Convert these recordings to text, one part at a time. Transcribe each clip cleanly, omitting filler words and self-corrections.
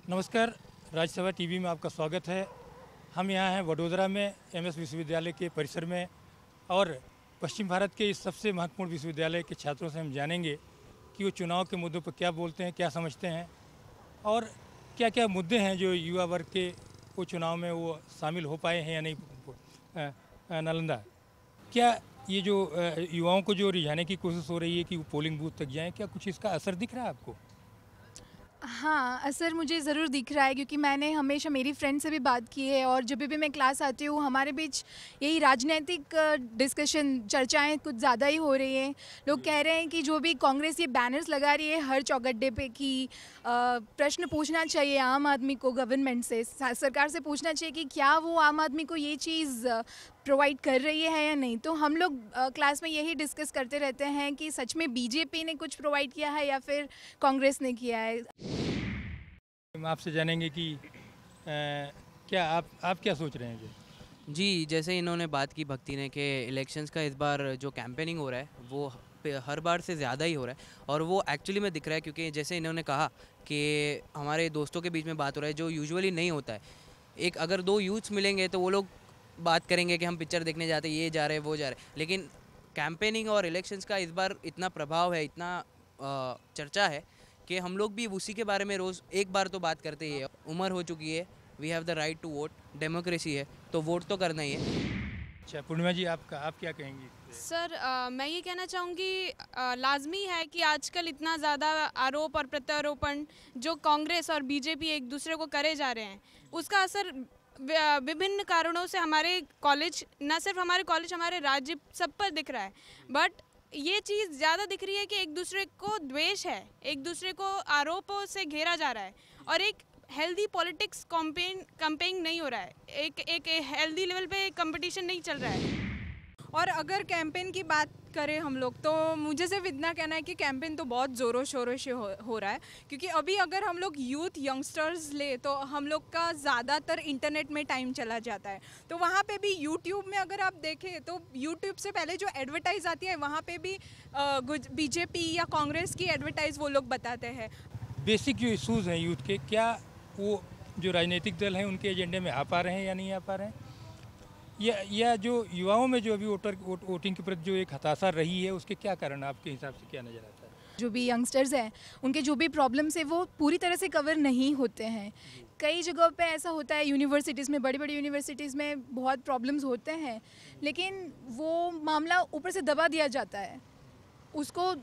नमस्कार, राज्यसभा टीवी में आपका स्वागत है। हम यहाँ हैं वडोदरा में एमएस विश्वविद्यालय के परिसर में और पश्चिम भारत के इस सबसे महत्वपूर्ण विश्वविद्यालय के छात्रों से हम जानेंगे कि वो चुनाव के मुद्दों पर क्या बोलते हैं, क्या समझते हैं और क्या क्या मुद्दे हैं जो युवा वर्ग के वो चुनाव में वो शामिल हो पाए हैं या नहीं। नालंदा, क्या ये जो युवाओं को जो रिझाने की कोशिश हो रही है कि वो पोलिंग बूथ तक जाएँ, क्या कुछ इसका असर दिख रहा है आपको? हाँ, असर मुझे ज़रूर दिख रहा है क्योंकि मैंने हमेशा मेरी फ्रेंड से भी बात की है और जब भी मैं क्लास आती हूँ हमारे बीच यही राजनीतिक डिस्कशन चर्चाएं कुछ ज़्यादा ही हो रही हैं। लोग कह रहे हैं कि जो भी कांग्रेस ये बैनर्स लगा रही है हर चौगड्डे पे कि प्रश्न पूछना चाहिए आम आदमी को गवर्नमेंट से, सरकार से पूछना चाहिए कि क्या वो आम आदमी को ये चीज़ प्रोवाइड कर रही है या नहीं। तो हम लोग क्लास में यही डिस्कस करते रहते हैं कि सच में बीजेपी ने कुछ प्रोवाइड किया है या फिर कांग्रेस ने किया है। हम आपसे जानेंगे कि क्या आप क्या सोच रहे हैं जी, जैसे इन्होंने बात की भक्ति ने कि इलेक्शंस का इस बार जो कैंपेनिंग हो रहा है वो हर बार से ज़्यादा ही हो रहा है और वो एक्चुअली में दिख रहा है क्योंकि जैसे इन्होंने कहा कि हमारे दोस्तों के बीच में बात हो रहा है जो यूजुअली नहीं होता है। एक अगर दो यूथ्स मिलेंगे तो वो लोग बात करेंगे कि हम पिक्चर देखने जाते हैं, ये जा रहे हैं वो जा रहे हैं, लेकिन कैंपेनिंग और इलेक्शंस का इस बार इतना प्रभाव है, इतना चर्चा है कि हम लोग भी उसी के बारे में रोज़ एक बार तो बात करते ही है। उम्र हो चुकी है, we have the right to vote, democracy है तो वोट तो करना ही है। अच्छा पूर्णिमा जी, आप क्या कहेंगी? सर मैं ये कहना चाहूँगी लाजमी है कि आजकल इतना ज़्यादा आरोप और प्रत्यारोपण जो कांग्रेस और बीजेपी एक दूसरे को करे जा रहे हैं उसका असर विभिन्न कारणों से हमारे कॉलेज, न सिर्फ हमारे कॉलेज, हमारे राज्य सब पर दिख रहा है। बट ये चीज़ ज़्यादा दिख रही है कि एक दूसरे को द्वेष है, एक दूसरे को आरोपों से घेरा जा रहा है और एक हेल्दी पॉलिटिक्स कंपेन नहीं हो रहा है, एक हेल्दी लेवल पे कंपटीशन नहीं चल रहा है। और अगर कैंपेन की बात करें हम लोग तो मुझे सिर्फ इतना कहना है कि कैंपेन तो बहुत ज़ोरों शोरों से हो रहा है क्योंकि अभी अगर हम लोग यूथ यंगस्टर्स ले तो हम लोग का ज़्यादातर इंटरनेट में टाइम चला जाता है। तो वहाँ पे भी यूट्यूब में अगर आप देखें तो यूट्यूब से पहले जो एडवर्टाइज़ आती है वहाँ पे भी बीजेपी या कांग्रेस की एडवर्टाइज़ वो लोग बताते हैं। बेसिक जो इश्यूज़ हैं यूथ के, क्या वो जो राजनीतिक दल हैं उनके एजेंडे में आ पा रहे हैं या नहीं आ पा रहे हैं, या जो युवाओं में जो अभी वोटिंग के प्रति जो एक हताशा रही है उसके क्या कारण आपके हिसाब से क्या नज़र आता है? जो भी यंगस्टर्स हैं उनके जो भी प्रॉब्लम्स है वो पूरी तरह से कवर नहीं होते हैं। कई जगहों पे ऐसा होता है, यूनिवर्सिटीज़ में, बड़ी बड़ी यूनिवर्सिटीज़ में बहुत प्रॉब्लम्स होते हैं लेकिन वो मामला ऊपर से दबा दिया जाता है, उसको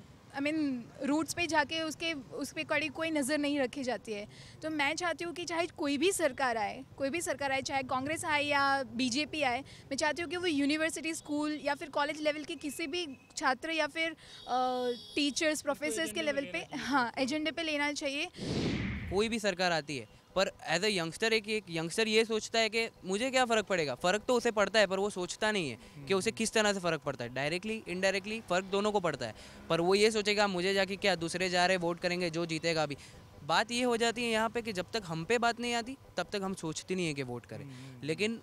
रूट्स पे जाके उस पर कड़ी कोई नज़र नहीं रखी जाती है। तो मैं चाहती हूँ कि चाहे कोई भी सरकार आए, चाहे कांग्रेस आए या बीजेपी आए, मैं चाहती हूँ कि वो यूनिवर्सिटी, स्कूल या फिर कॉलेज लेवल के किसी भी छात्र या फिर टीचर्स, प्रोफेसर्स के लेवल पे, हाँ, एजेंडे पे लेना चाहिए। कोई भी सरकार आती है पर एज अ यंगस्टर एक यंगस्टर ये सोचता है कि मुझे क्या फ़र्क पड़ेगा। फ़र्क तो उसे पड़ता है पर वो सोचता नहीं है कि उसे किस तरह से फ़र्क पड़ता है। डायरेक्टली इनडायरेक्टली फ़र्क दोनों को पड़ता है, पर वो ये सोचेगा मुझे जाके क्या, दूसरे जा रहे वोट करेंगे जो जीतेगा भी। बात ये हो जाती है यहाँ पे कि जब तक हम पे बात नहीं आती तब तक हम सोचते नहीं है कि वोट करें। लेकिन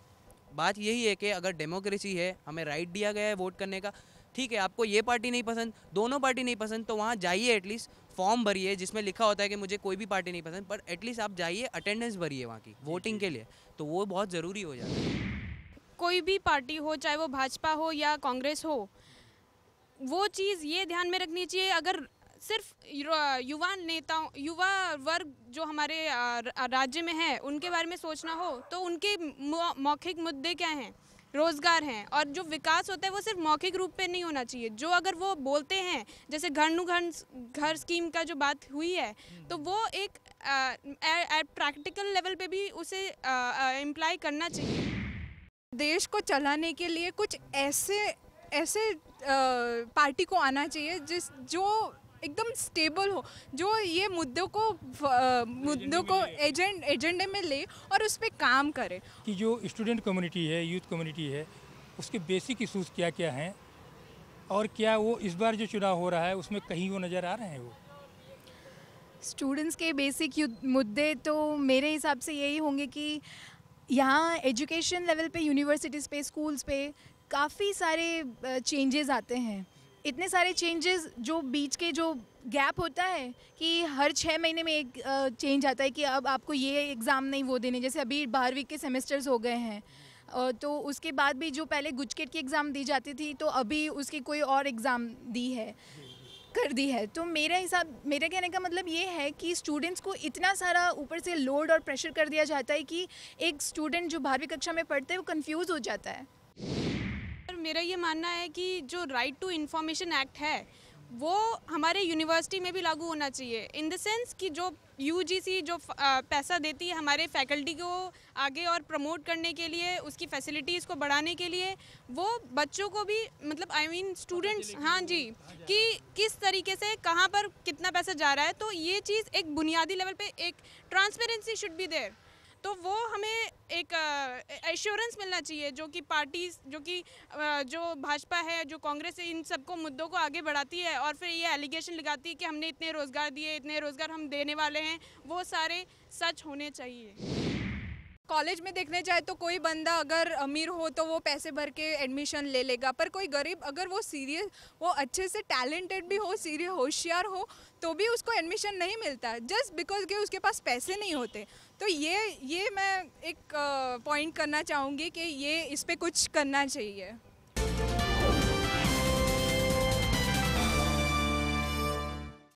बात यही है कि अगर डेमोक्रेसी है, हमें राइट दिया गया है वोट करने का, ठीक है, आपको ये पार्टी नहीं पसंद, दोनों पार्टी नहीं पसंद, तो वहाँ जाइए, एटलीस्ट फॉर्म भरिए जिसमें लिखा होता है कि मुझे कोई भी पार्टी नहीं पसंद, पर एटलीस्ट आप जाइए, अटेंडेंस भरिए वहाँ की वोटिंग के लिए, तो वो बहुत ज़रूरी हो जाता है। कोई भी पार्टी हो, चाहे वो भाजपा हो या कांग्रेस हो, वो चीज़ ये ध्यान में रखनी चाहिए, अगर सिर्फ युवा वर्ग जो हमारे राज्य में है उनके बारे में सोचना हो तो उनके मौखिक मुद्दे क्या हैं, रोज़गार हैं, और जो विकास होता है वो सिर्फ मौखिक रूप पे नहीं होना चाहिए। जो अगर वो बोलते हैं, जैसे घर स्कीम का जो बात हुई है, तो वो एक प्रैक्टिकल लेवल पे भी उसे इम्प्लाई करना चाहिए। देश को चलाने के लिए कुछ ऐसे पार्टी को आना चाहिए जो एकदम स्टेबल हो, जो ये मुद्दों को एजेंडे में ले और उस पर काम करे। कि जो स्टूडेंट कम्युनिटी है, यूथ कम्युनिटी है, उसके बेसिक इश्यूज़ क्या क्या हैं और क्या वो इस बार जो चुनाव हो रहा है उसमें कहीं वो नज़र आ रहे हैं? वो स्टूडेंट्स के बेसिक मुद्दे तो मेरे हिसाब से यही होंगे कि यहाँ एजुकेशन लेवल पे, यूनिवर्सिटीज़ पे, स्कूल्स पे काफ़ी सारे चेंजेस आते हैं। इतने सारे चेंजेस जो बीच के जो गैप होता है कि हर 6 महीने में एक चेंज आता है कि अब आपको ये एग्ज़ाम नहीं वो देने, जैसे अभी 12वीं के सेमेस्टर्स हो गए हैं, तो उसके बाद भी जो पहले गुजकेट की एग्ज़ाम दी जाती थी तो अभी उसकी कोई और एग्ज़ाम कर दी है। तो मेरे कहने का मतलब ये है कि स्टूडेंट्स को इतना सारा ऊपर से लोड और प्रेशर कर दिया जाता है कि एक स्टूडेंट जो 12वीं कक्षा में पढ़ता है वो कंफ्यूज हो जाता है। मेरा ये मानना है कि जो राइट टू इन्फॉर्मेशन एक्ट है वो हमारे यूनिवर्सिटी में भी लागू होना चाहिए, इन द सेंस कि जो यूजीसी जो पैसा देती है हमारे फैकल्टी को आगे और प्रमोट करने के लिए, उसकी फैसिलिटीज़ को बढ़ाने के लिए, वो बच्चों को भी मतलब स्टूडेंट्स, हाँ जी, कि किस तरीके से कहाँ पर कितना पैसा जा रहा है, तो ये चीज़ एक बुनियादी लेवल पे एक ट्रांसपेरेंसी शुड बी देयर। तो वो हमें एक एश्योरेंस मिलना चाहिए, जो कि पार्टीज जो भाजपा है, जो कांग्रेस है, इन सबको मुद्दों को आगे बढ़ाती है और फिर ये एलिगेशन लगाती है कि हमने इतने रोज़गार दिए, इतने रोज़गार हम देने वाले हैं, वो सारे सच होने चाहिए। कॉलेज में देखने जाए तो कोई बंदा अगर अमीर हो तो वो पैसे भर के एडमिशन ले लेगा, पर कोई गरीब अगर वो अच्छे से टैलेंटेड भी हो, सीरियस होशियार हो, तो भी उसको एडमिशन नहीं मिलता जस्ट बिकॉज कि उसके पास पैसे नहीं होते। तो ये मैं एक पॉइंट करना चाहूँगी कि ये इस पे कुछ करना चाहिए।